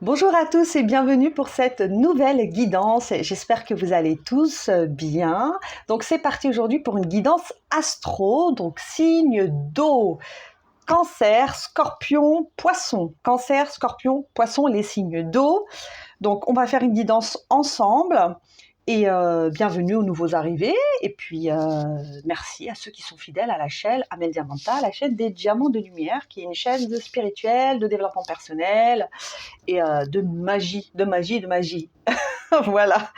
Bonjour à tous et bienvenue pour cette nouvelle guidance. J'espère que vous allez tous bien. Donc c'est parti aujourd'hui pour une guidance astro, donc signe d'eau. Cancer, Scorpion, Poisson. Cancer, Scorpion, Poisson, les signes d'eau. Donc on va faire une guidance ensemble. Et bienvenue aux nouveaux arrivés. Et puis merci à ceux qui sont fidèles à la chaîne Amel Diamanta, la chaîne des diamants de lumière, qui est une chaîne de spirituel, de développement personnel et de magie, de magie, de magie. Voilà.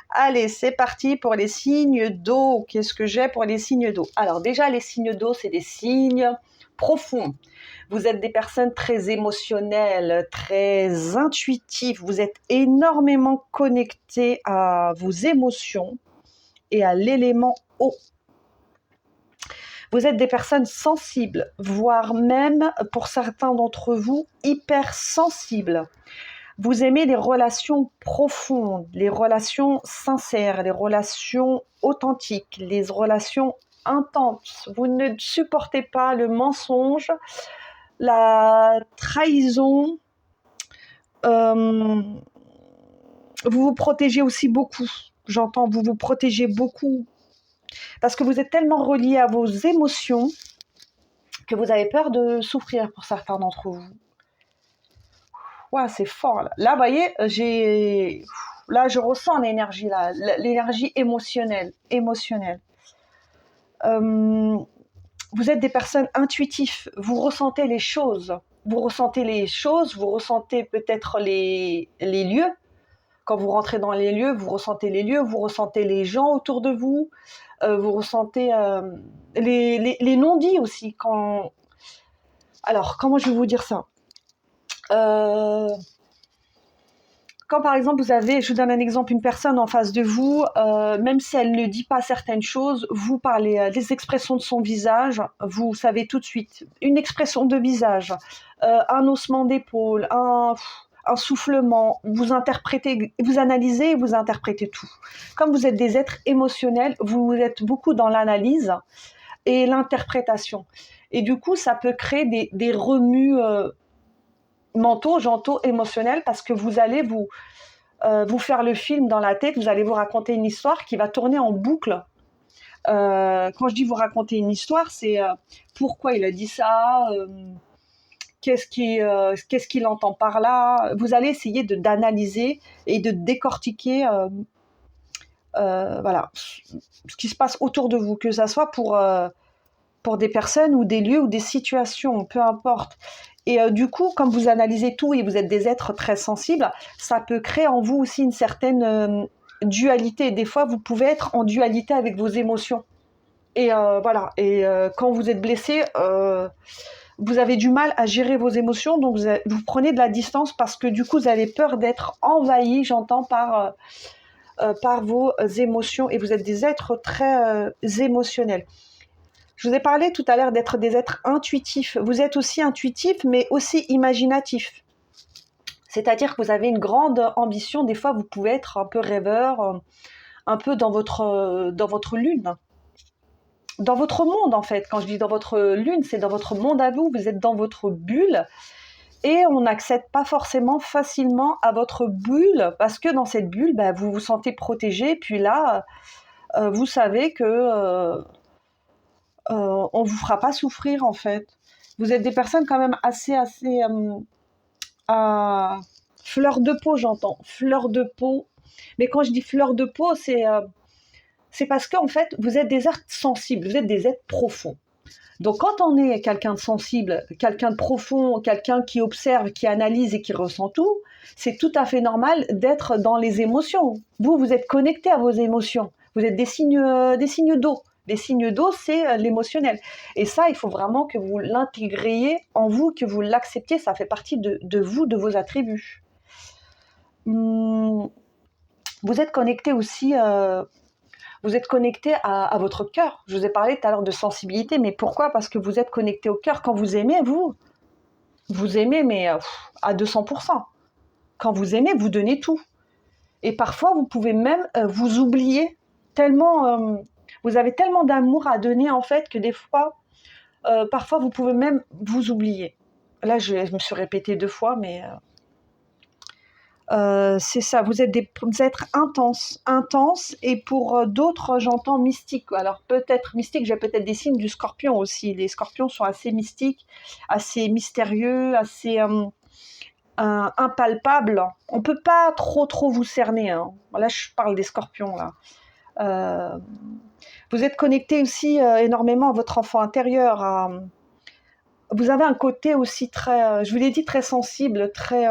Allez, c'est parti pour les signes d'eau. Qu'est-ce que j'ai pour les signes d'eau? Alors déjà, les signes d'eau, c'est des signes profonds. Vous êtes des personnes très émotionnelles, très intuitives. Vous êtes énormément connectés à vos émotions et à l'élément eau. Vous êtes des personnes sensibles, voire même, pour certains d'entre vous, hypersensibles. Vous aimez les relations profondes, les relations sincères, les relations authentiques, les relations intenses. Vous ne supportez pas le mensonge, la trahison. Vous vous protégez aussi beaucoup. J'entends, vous vous protégez beaucoup parce que vous êtes tellement relié à vos émotions que vous avez peur de souffrir pour certains d'entre vous. Ouais, c'est fort. Là, vous voyez, là, je ressens l'énergie, là, l'énergie émotionnelle. Vous êtes des personnes intuitives. Vous ressentez les choses. Vous ressentez peut-être les lieux. Quand vous rentrez dans les lieux, vous ressentez les lieux, vous ressentez les gens autour de vous, vous ressentez les non-dits aussi. Alors, comment je vais vous dire ça? Quand par exemple je vous donne un exemple, une personne en face de vous, même si elle ne dit pas certaines choses, vous parlez des expressions de son visage, vous savez tout de suite. Une expression de visage, un haussement d'épaule, un soufflement, vous interprétez, vous analysez et vous interprétez tout. Comme vous êtes des êtres émotionnels, vous êtes beaucoup dans l'analyse et l'interprétation. Et du coup, ça peut créer des remues mentaux, émotionnels, parce que vous allez vous faire le film dans la tête, vous allez vous raconter une histoire qui va tourner en boucle. Quand je dis vous raconter une histoire, c'est pourquoi il a dit ça, qu'est-ce qu'il entend par là. Vous allez essayer d'analyser et de décortiquer voilà, ce qui se passe autour de vous, que ça soit pour des personnes ou des lieux ou des situations, peu importe. Et du coup, comme vous analysez tout et vous êtes des êtres très sensibles, ça peut créer en vous aussi une certaine dualité. Des fois, vous pouvez être en dualité avec vos émotions. Et voilà. Et quand vous êtes blessé, vous avez du mal à gérer vos émotions, donc vous prenez de la distance parce que du coup, vous avez peur d'être envahi, j'entends, par vos émotions. Et vous êtes des êtres très émotionnels. Je vous ai parlé tout à l'heure d'être des êtres intuitifs. Vous êtes aussi intuitifs, mais aussi imaginatifs. C'est-à-dire que vous avez une grande ambition. Des fois, vous pouvez être un peu rêveur, un peu dans votre lune. Dans votre monde, en fait. Quand je dis dans votre lune, c'est dans votre monde à vous. Vous êtes dans votre bulle. Et on n'accède pas forcément facilement à votre bulle, parce que dans cette bulle, vous vous sentez protégé. Puis là, vous savez que... on vous fera pas souffrir en fait. Vous êtes des personnes quand même assez à fleur de peau, j'entends, fleur de peau. Mais quand je dis fleur de peau, c'est parce qu'en fait, vous êtes des êtres sensibles, vous êtes des êtres profonds. Donc quand on est quelqu'un de sensible, quelqu'un de profond, quelqu'un qui observe, qui analyse et qui ressent tout, c'est tout à fait normal d'être dans les émotions. Vous êtes connecté à vos émotions. Vous êtes des signes d'eau. Les signes d'eau, c'est l'émotionnel. Et ça, il faut vraiment que vous l'intégriez en vous, que vous l'acceptiez. Ça fait partie de vous, de vos attributs. Vous êtes connecté aussi... vous êtes connecté à votre cœur. Je vous ai parlé tout à l'heure de sensibilité, mais pourquoi? Parce que vous êtes connecté au cœur. Quand vous aimez, vous aimez, mais à 200%. Quand vous aimez, vous donnez tout. Et parfois, vous pouvez même vous oublier tellement... vous avez tellement d'amour à donner, en fait, que des fois, parfois, vous pouvez même vous oublier. Là, je me suis répétée 2 fois, mais C'est ça, vous êtes des êtres intenses, et pour d'autres, j'entends mystique. Alors peut-être mystique, j'ai peut-être des signes du scorpion aussi. Les scorpions sont assez mystiques, assez mystérieux, assez impalpables. On peut pas trop vous cerner, hein. Là, je parle des scorpions, là. Euh, vous êtes connecté aussi énormément à votre enfant intérieur. Vous avez un côté aussi très, je vous l'ai dit, très sensible, très...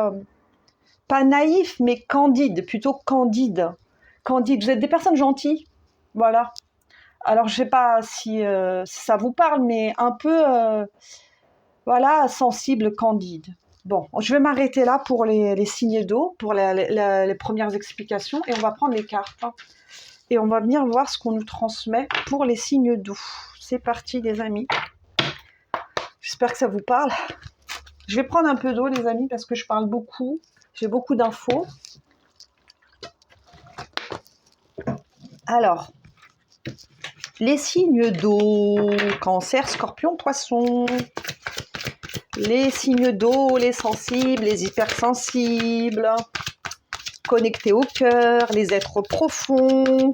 pas naïf, mais candide, plutôt candide. Candide, vous êtes des personnes gentilles, voilà. Alors, je sais pas si ça vous parle, mais un peu, voilà, sensible, candide. Bon, je vais m'arrêter là pour les signes d'eau, pour les premières explications, et on va prendre les cartes, hein. Et on va venir voir ce qu'on nous transmet pour les signes d'eau. C'est parti, les amis. J'espère que ça vous parle. Je vais prendre un peu d'eau, les amis, parce que je parle beaucoup. J'ai beaucoup d'infos. Alors, les signes d'eau, Cancer, Scorpion, Poisson. Les signes d'eau, les sensibles, les hypersensibles, connectés au cœur, les êtres profonds,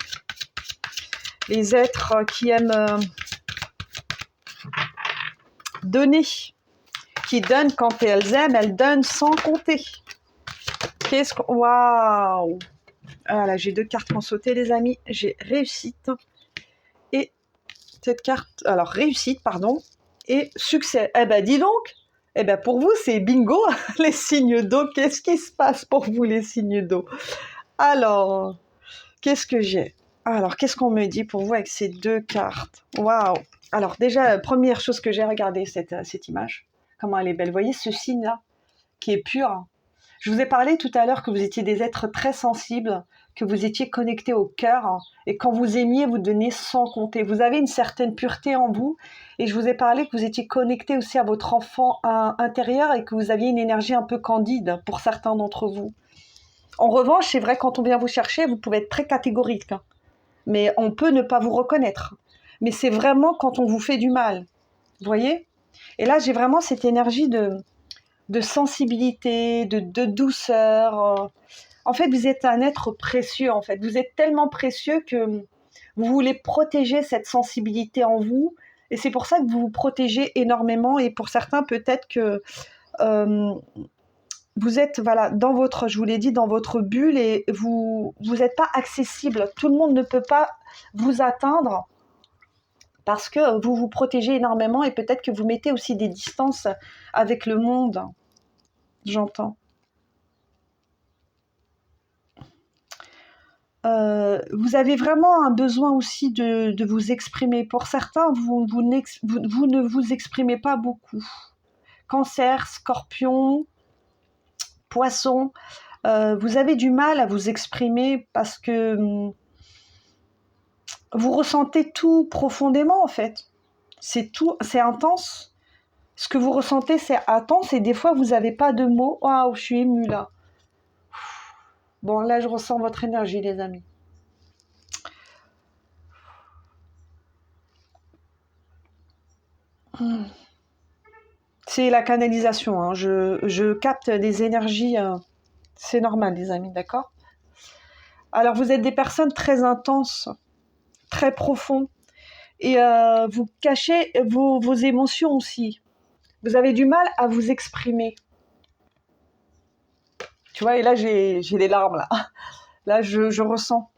les êtres qui aiment donner, qui donnent quand elles aiment, elles donnent sans compter. Qu'est-ce que... Waouh! Ah là, j'ai 2 cartes qui ont sauté, les amis. J'ai réussite. Et cette carte... Alors, réussite, pardon. Et succès. Eh ben, dis donc! Eh ben, pour vous, c'est bingo, les signes d'eau. Qu'est-ce qui se passe pour vous, les signes d'eau? Alors, qu'est-ce que j'ai? Alors, qu'est-ce qu'on me dit pour vous avec ces 2 cartes? Waouh! Alors, déjà, première chose que j'ai regardé, cette image. Comment elle est belle. Vous voyez ce signe-là, qui est pur? Je vous ai parlé tout à l'heure que vous étiez des êtres très sensibles, que vous étiez connectés au cœur, et quand vous aimiez, vous donnez sans compter. Vous avez une certaine pureté en vous, et je vous ai parlé que vous étiez connectés aussi à votre enfant intérieur, et que vous aviez une énergie un peu candide pour certains d'entre vous. En revanche, c'est vrai, quand on vient vous chercher, vous pouvez être très catégorique, hein, mais on peut ne pas vous reconnaître. Mais c'est vraiment quand on vous fait du mal, vous voyez? Et là, j'ai vraiment cette énergie de sensibilité, de douceur. En fait, vous êtes un être précieux, en fait. Vous êtes tellement précieux que vous voulez protéger cette sensibilité en vous. Et c'est pour ça que vous vous protégez énormément. Et pour certains, peut-être que vous êtes, voilà, dans votre, je vous l'ai dit, dans votre bulle, et vous n'êtes pas accessible. Tout le monde ne peut pas vous atteindre parce que vous vous protégez énormément, et peut-être que vous mettez aussi des distances avec le monde. J'entends. Vous avez vraiment un besoin aussi de vous exprimer. Pour certains, vous ne vous exprimez pas beaucoup. Cancer, Scorpion, Poisson, vous avez du mal à vous exprimer parce que vous ressentez tout profondément, en fait. C'est tout, c'est intense. Ce que vous ressentez, c'est intense, et des fois, vous n'avez pas de mots. Waouh, je suis émue là. Bon, là, je ressens votre énergie, les amis. C'est la canalisation, hein. Je capte des énergies, c'est normal, les amis, d'accord? Alors, vous êtes des personnes très intenses, très profondes, et vous cachez vos émotions aussi. Vous avez du mal à vous exprimer. Tu vois, et là, j'ai les larmes, là. Là, je ressens.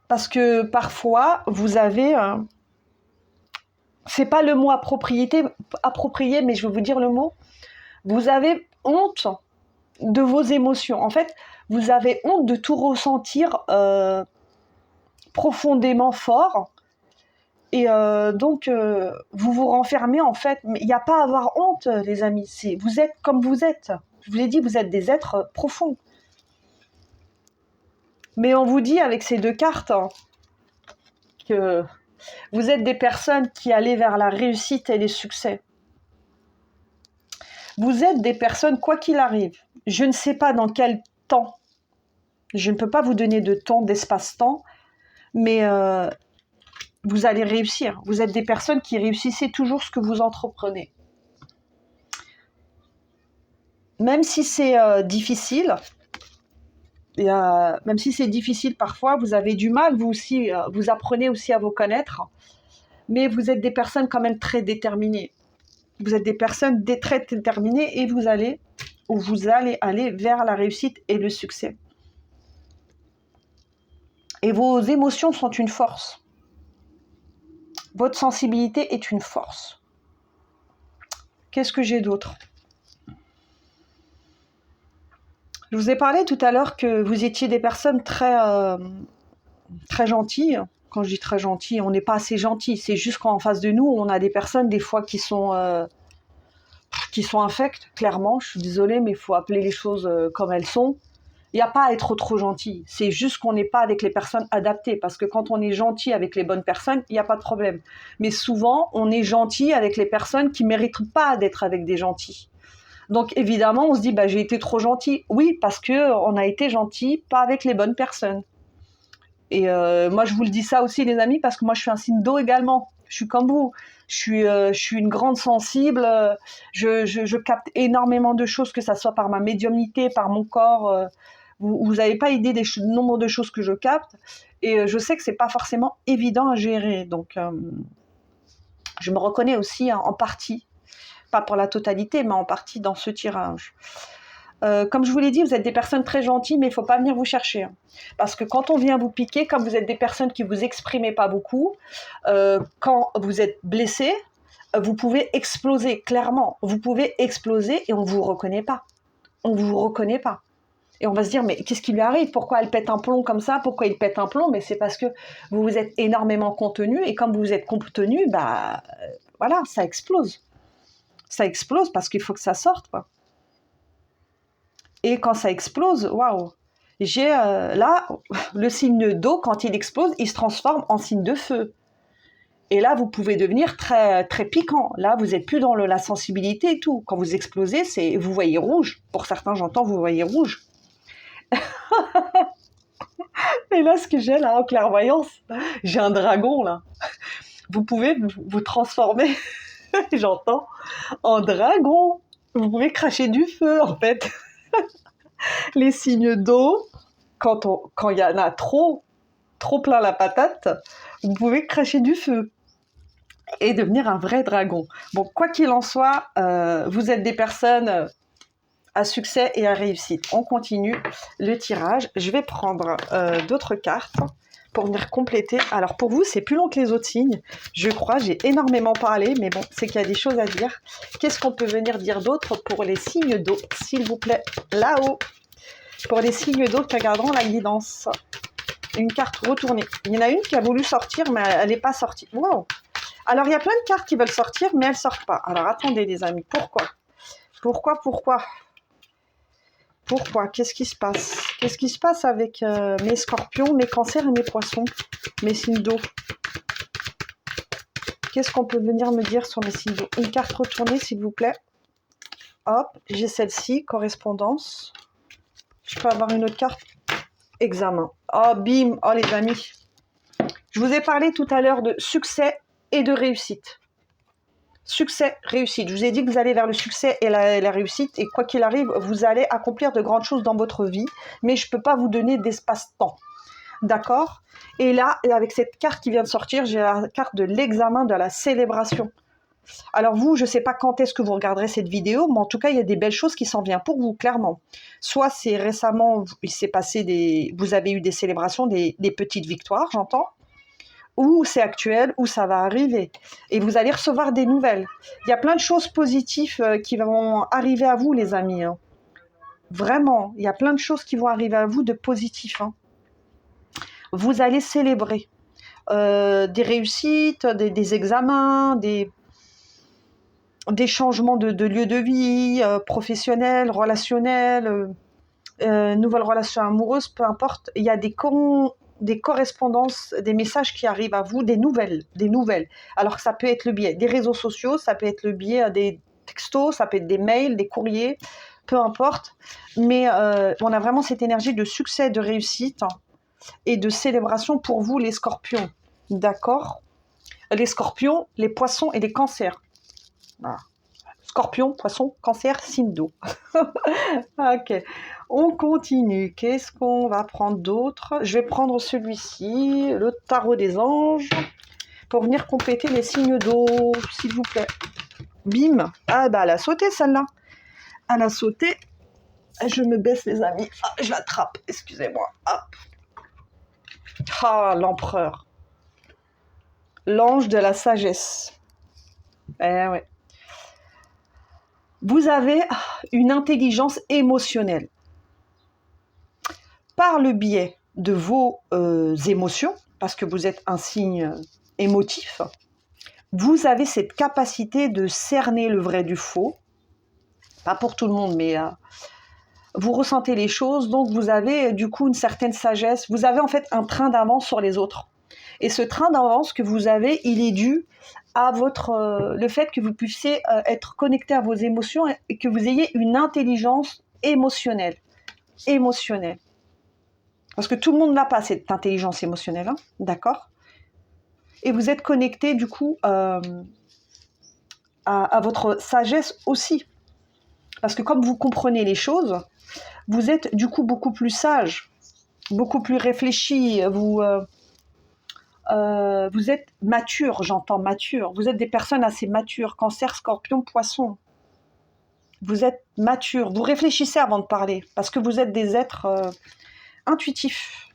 Parce que parfois, vous avez... c'est pas le mot approprié, mais je vais vous dire le mot. Vous avez honte de vos émotions. En fait, vous avez honte de tout ressentir profondément fort. Et donc, vous vous renfermez, en fait. Mais il n'y a pas à avoir honte, les amis. Vous êtes comme vous êtes. Je vous l'ai dit, vous êtes des êtres profonds. Mais on vous dit avec ces 2 cartes, hein, que vous êtes des personnes qui allez vers la réussite et les succès. Vous êtes des personnes, quoi qu'il arrive, je ne sais pas dans quel temps, je ne peux pas vous donner de temps, d'espace-temps, mais vous allez réussir. Vous êtes des personnes qui réussissez toujours ce que vous entreprenez. même si c'est difficile, même si c'est difficile parfois, vous avez du mal, vous aussi, vous apprenez aussi à vous connaître, mais vous êtes des personnes quand même très déterminées. Vous êtes des personnes très déterminées et vous allez aller vers la réussite et le succès. Et vos émotions sont une force. Votre sensibilité est une force. Qu'est-ce que j'ai d'autre? Je vous ai parlé tout à l'heure que vous étiez des personnes très gentilles. Quand je dis très gentilles, on n'est pas assez gentil. C'est juste qu'en face de nous, on a des personnes des fois qui sont infectes, clairement. Je suis désolée, mais il faut appeler les choses comme elles sont. Il n'y a pas à être trop gentil. C'est juste qu'on n'est pas avec les personnes adaptées. Parce que quand on est gentil avec les bonnes personnes, il n'y a pas de problème. Mais souvent, on est gentil avec les personnes qui ne méritent pas d'être avec des gentils. Donc évidemment, on se dit, j'ai été trop gentil. Oui, parce qu'on a été gentil, pas avec les bonnes personnes. Et moi, je vous le dis ça aussi, les amis, parce que moi, je suis un signe d'eau également. Je suis comme vous. Je suis une grande sensible. Je capte énormément de choses, que ça soit par ma médiumnité, par mon corps. Vous n'avez pas idée du nombre de choses que je capte. Et je sais que c'est pas forcément évident à gérer. Donc, je me reconnais aussi en partie. Pas pour la totalité, mais en partie dans ce tirage. Comme je vous l'ai dit, vous êtes des personnes très gentilles, mais il ne faut pas venir vous chercher. Parce que quand on vient vous piquer, comme vous êtes des personnes qui ne vous exprimez pas beaucoup, quand vous êtes blessé, vous pouvez exploser, clairement. Vous pouvez exploser et on ne vous reconnaît pas. On ne vous reconnaît pas. Et on va se dire, mais qu'est-ce qui lui arrive? Pourquoi elle pète un plomb comme ça? Pourquoi il pète un plomb? Mais c'est parce que vous vous êtes énormément contenu, et comme vous êtes contenu, voilà, ça explose. Ça explose parce qu'il faut que ça sorte, quoi. Et quand ça explose, waouh, j'ai là, le signe d'eau, quand il explose, il se transforme en signe de feu. Et là, vous pouvez devenir très, très piquant. Là, vous n'êtes plus dans la sensibilité et tout. Quand vous explosez, vous voyez rouge. Pour certains, j'entends, vous voyez rouge. Et là, ce que j'ai là en clairvoyance, j'ai un dragon là. Vous pouvez vous transformer, j'entends, en dragon. Vous pouvez cracher du feu, en fait. Les signes d'eau, quand il y en a trop plein la patate, vous pouvez cracher du feu et devenir un vrai dragon. Bon, quoi qu'il en soit, vous êtes des personnes à succès et à réussite. On continue le tirage. Je vais prendre d'autres cartes pour venir compléter. Alors pour vous, c'est plus long que les autres signes. Je crois, j'ai énormément parlé, mais bon, c'est qu'il y a des choses à dire. Qu'est-ce qu'on peut venir dire d'autre pour les signes d'eau, s'il vous plaît, là-haut? Pour les signes d'eau qui regarderont la guidance. Une carte retournée. Il y en a une qui a voulu sortir, mais elle n'est pas sortie. Wow. Alors, il y a plein de cartes qui veulent sortir, mais elles ne sortent pas. Alors, attendez, les amis. Pourquoi? Pourquoi? Qu'est-ce qui se passe? Qu'est-ce qui se passe avec mes scorpions, mes cancers et mes poissons? Mes signes d'eau. Qu'est-ce qu'on peut venir me dire sur mes signes d'eau? Une carte retournée, s'il vous plaît. Hop, j'ai celle-ci, correspondance. Je peux avoir une autre carte? Examen. Oh, bim. Oh, les amis. Je vous ai parlé tout à l'heure de succès et de réussite. Succès, réussite. Je vous ai dit que vous allez vers le succès et la réussite. Et quoi qu'il arrive, vous allez accomplir de grandes choses dans votre vie. Mais je ne peux pas vous donner d'espace-temps. D'accord? Et là, avec cette carte qui vient de sortir, j'ai la carte de l'examen, de la célébration. Alors vous, je ne sais pas quand est-ce que vous regarderez cette vidéo, mais en tout cas, il y a des belles choses qui s'en viennent pour vous, clairement. Soit c'est récemment, il s'est passé vous avez eu des célébrations, des petites victoires, j'entends, ou c'est actuel, ou ça va arriver. Et vous allez recevoir des nouvelles. Il y a plein de choses positives qui vont arriver à vous, les amis. Hein. Vraiment, il y a plein de choses qui vont arriver à vous de positif. Hein. Vous allez célébrer des réussites, des examens, des changements de lieu de vie, professionnel, relationnel, nouvelles relations amoureuses, peu importe. Il y a des correspondances, des messages qui arrivent à vous, des nouvelles. Alors que ça peut être le biais des réseaux sociaux, ça peut être le biais des textos, ça peut être des mails, des courriers, peu importe. Mais on a vraiment cette énergie de succès, de réussite et de célébration pour vous, les scorpions. D'accord? Les scorpions, les poissons et les cancers. Voilà. Scorpion, Poisson, Cancer, signe d'eau. Ok, on continue. Qu'est-ce qu'on va prendre d'autre? Je vais prendre celui-ci, le tarot des anges, pour venir compléter les signes d'eau, s'il vous plaît. Bim. Ah bah elle a sauté celle-là. Elle a sauté. Je me baisse les amis. Ah, je l'attrape, excusez-moi. Hop. Ah, l'empereur. L'ange de la sagesse. Eh ouais. Vous avez une intelligence émotionnelle. Par le biais de vos émotions, parce que vous êtes un signe émotif, vous avez cette capacité de cerner le vrai du faux. Pas pour tout le monde, mais vous ressentez les choses, donc vous avez du coup une certaine sagesse. Vous avez en fait un train d'avance sur les autres. Et ce train d'avance que vous avez, il est dû à le fait que vous puissiez être connecté à vos émotions et que vous ayez une intelligence émotionnelle. Parce que tout le monde n'a pas cette intelligence émotionnelle, hein, d'accord? Et vous êtes connecté du coup à votre sagesse aussi. Parce que comme vous comprenez les choses, vous êtes du coup beaucoup plus sage, beaucoup plus réfléchi, vous êtes mature, j'entends mature. Vous êtes des personnes assez matures, Cancer, Scorpion, Poisson. Vous êtes mature, vous réfléchissez avant de parler, parce que vous êtes des êtres intuitifs,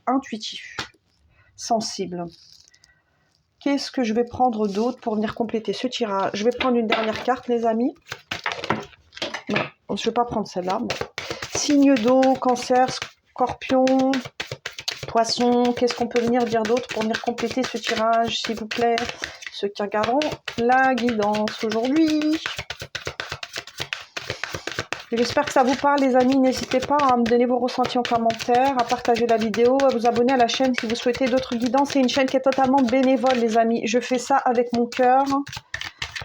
sensibles. Qu'est-ce que je vais prendre d'autre pour venir compléter ce tirage? Je vais prendre une dernière carte, les amis. Non, je ne vais pas prendre celle-là. Bon. Signe d'eau, Cancer, Scorpion, Poisson. Qu'est-ce qu'on peut venir dire d'autre pour venir compléter ce tirage, s'il vous plaît? Ceux qui regarderont la guidance aujourd'hui. J'espère que ça vous parle, les amis. N'hésitez pas à me donner vos ressentis en commentaire, à partager la vidéo, à vous abonner à la chaîne si vous souhaitez d'autres guidances. C'est une chaîne qui est totalement bénévole, les amis. Je fais ça avec mon cœur.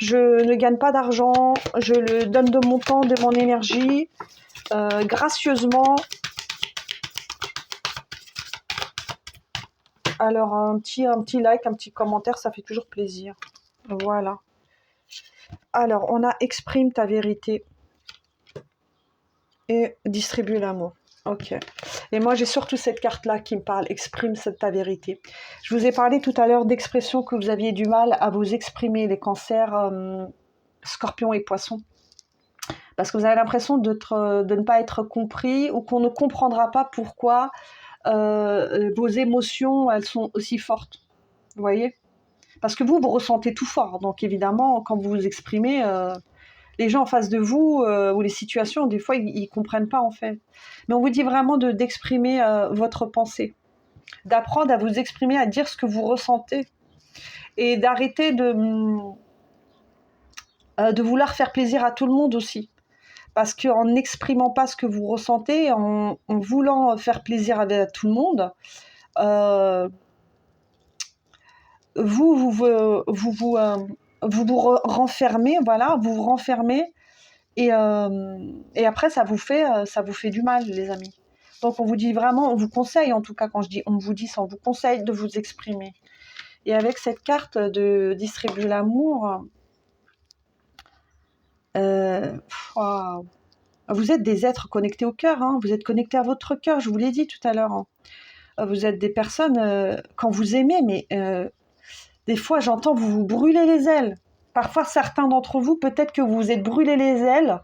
Je ne gagne pas d'argent. Je le donne de mon temps, de mon énergie, gracieusement. Alors, un petit like, un petit commentaire, ça fait toujours plaisir. Voilà. Alors, on a exprime ta vérité. Et distribue l'amour. Ok. Et moi, j'ai surtout cette carte-là qui me parle. Exprime ta vérité. Je vous ai parlé tout à l'heure d'expressions que vous aviez du mal à vous exprimer, les cancers, scorpions et poissons. Parce que vous avez l'impression de ne pas être compris ou qu'on ne comprendra pas pourquoi vos émotions, elles sont aussi fortes. Vous voyez? Parce que vous ressentez tout fort. Donc évidemment, quand vous vous exprimez... les gens en face de vous ou les situations, des fois, ils comprennent pas en fait. Mais on vous dit vraiment d'exprimer votre pensée, d'apprendre à vous exprimer, à dire ce que vous ressentez et d'arrêter de vouloir faire plaisir à tout le monde aussi. Parce qu'en n'exprimant pas ce que vous ressentez, en voulant faire plaisir à tout le monde, vous renfermez, voilà, vous vous renfermez et après ça vous fait du mal, les amis. Donc on vous dit vraiment, on vous conseille, en tout cas quand je dis on vous dit ça, on vous conseille de vous exprimer. Et avec cette carte de distribuer l'amour, wow. Vous êtes des êtres connectés au cœur, hein, vous êtes connectés à votre cœur, je vous l'ai dit tout à l'heure. Hein. Vous êtes des personnes, quand vous aimez, mais des fois j'entends vous vous brûlez les ailes. Parfois certains d'entre vous, peut-être que vous vous êtes brûlé les ailes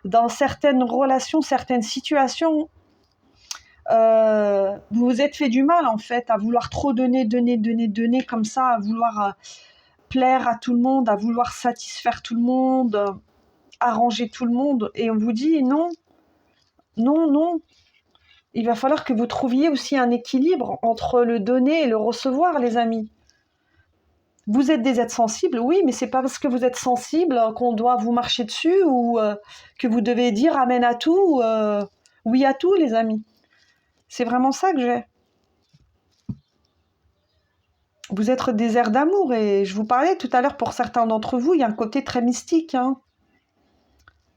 dans certaines relations, certaines situations. Vous vous êtes fait du mal en fait, à vouloir trop donner comme ça, à vouloir plaire à tout le monde, à vouloir satisfaire tout le monde, arranger tout le monde, et on vous dit non, il va falloir que vous trouviez aussi un équilibre entre le donner et le recevoir, les amis. Vous êtes des êtres sensibles, oui, mais c'est pas parce que vous êtes sensible qu'on doit vous marcher dessus ou que vous devez dire amen à tout, oui à tout, les amis. C'est vraiment ça que j'ai. Vous êtes des airs d'amour, et je vous parlais tout à l'heure, pour certains d'entre vous, il y a un côté très mystique. Hein.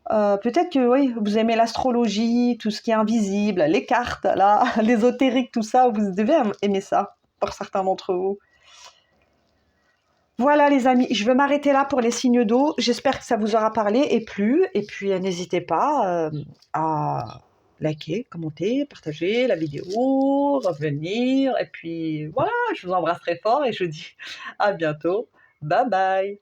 Peut-être que oui, vous aimez l'astrologie, tout ce qui est invisible, les cartes, là, l'ésotérique, tout ça, vous devez aimer ça, pour certains d'entre vous. Voilà les amis, je vais m'arrêter là pour les signes d'eau. J'espère que ça vous aura parlé et plu. Et puis n'hésitez pas à liker, commenter, partager la vidéo, revenir. Et puis voilà, je vous embrasse très fort et je vous dis à bientôt. Bye bye.